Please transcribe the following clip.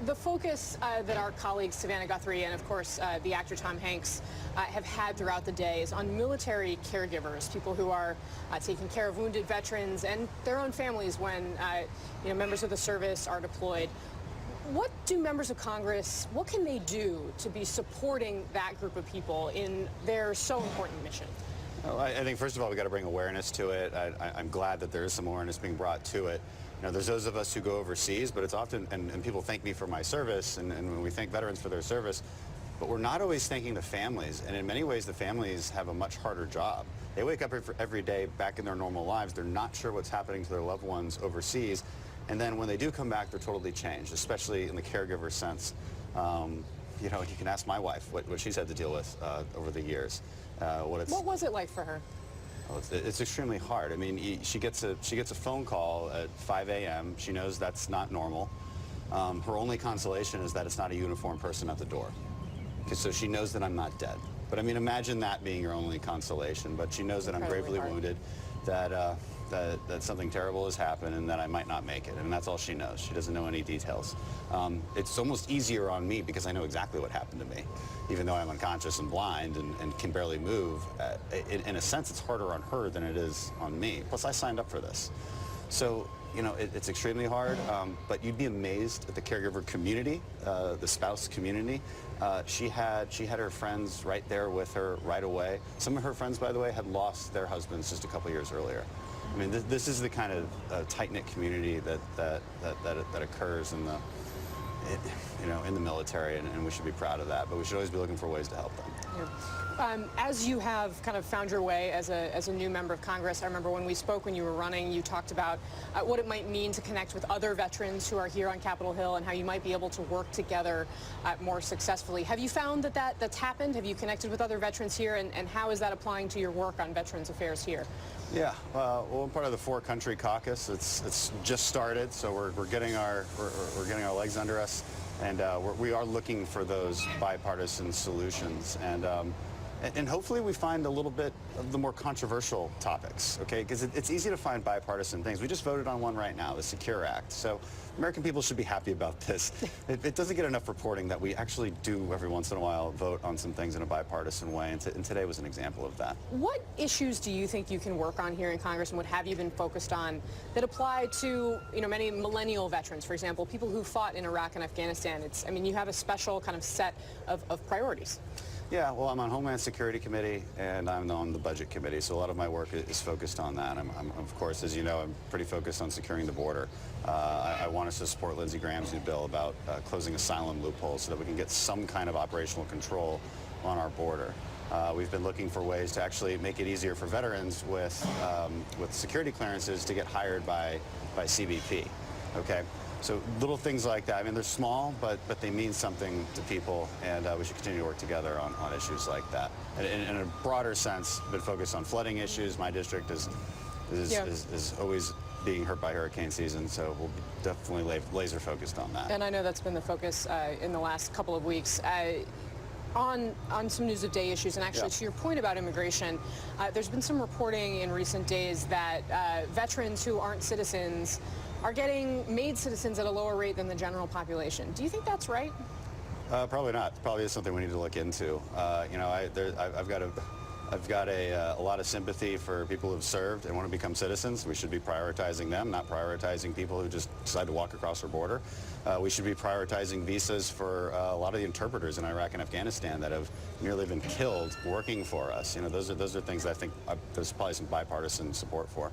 The focus that our colleagues Savannah Guthrie and, of course, the actor Tom Hanks have had throughout the day is on military caregivers, people who are taking care of wounded veterans and their own families when members of the service are deployed. What do members of Congress, what can they do to be supporting that group of people in their so important mission? Well, I think, first of all, we've got to bring awareness to it. I'm glad that there is some awareness being brought to it. There's those of us who go overseas, but it's often, and people thank me for my service, and when we thank veterans for their service, but we're not always thanking the families. And in many ways, the families have a much harder job. They wake up every day back in their normal lives. They're not sure what's happening to their loved ones overseas. And then when they do come back, they're totally changed, especially in the caregiver sense. You can ask my wife what she's had to deal with over the years. What was it like for her? Well, it's extremely hard. I mean, she gets a phone call at 5 a.m. She knows that's not normal. Her only consolation is that it's not a uniformed person at the door. So she knows that I'm not dead. But I mean, imagine that being your only consolation. But she knows that I'm gravely wounded, that something terrible has happened, and that I might not make it. And that's all she knows. She doesn't know any details. It's almost easier on me because I know exactly what happened to me. Even though I'm unconscious and blind and can barely move, in a sense, it's harder on her than it is on me. Plus, I signed up for this. So, it's extremely hard, but you'd be amazed at the caregiver community, the spouse community. She had her friends right there with her right away. Some of her friends, by the way, had lost their husbands just a couple years earlier. I mean, this is the kind of tight-knit community that occurs in the military, and we should be proud of that. But we should always be looking for ways to help them. Yeah. As you have kind of found your way as a new member of Congress, I remember when we spoke when you were running, you talked about what it might mean to connect with other veterans who are here on Capitol Hill and how you might be able to work together more successfully. Have you found that's happened? Have you connected with other veterans here, and how is that applying to your work on Veterans Affairs here? Yeah, well, I'm part of the 4-country caucus. It's just started, so we're getting our legs under us, and we are looking for those bipartisan solutions, and hopefully we find a little bit of the more controversial topics, okay? Because it's easy to find bipartisan things. We just voted on one right now, the Secure Act. So American people should be happy about this. It doesn't get enough reporting that we actually do every once in a while vote on some things in a bipartisan way, and today was an example of that. What issues do you think you can work on here in Congress, and what have you been focused on that apply to many millennial veterans, for example, people who fought in Iraq and Afghanistan? You have a special kind of set of priorities. Yeah, well, I'm on Homeland Security Committee, and I'm on the Budget Committee, so a lot of my work is focused on that. I'm of course, as you know, I'm pretty focused on securing the border. I want us to support Lindsey Graham's new bill about closing asylum loopholes so that we can get some kind of operational control on our border. We've been looking for ways to actually make it easier for veterans with security clearances to get hired by CBP, okay? So little things like that. I mean, they're small, but they mean something to people, and we should continue to work together on issues like that. And in a broader sense, been focused on flooding issues. My district is always being hurt by hurricane season, so we'll definitely laser focused on that. And I know that's been the focus in the last couple of weeks. On some news of day issues, and actually to your point about immigration, there's been some reporting in recent days that veterans who aren't citizens are getting made citizens at a lower rate than the general population. Do you think that's right? Probably not. Probably is something we need to look into. I've got a lot of sympathy for people who've served and want to become citizens. We should be prioritizing them, not prioritizing people who just decide to walk across our border. We should be prioritizing visas for a lot of the interpreters in Iraq and Afghanistan that have nearly been killed working for us. Those are things that I think there's probably some bipartisan support for.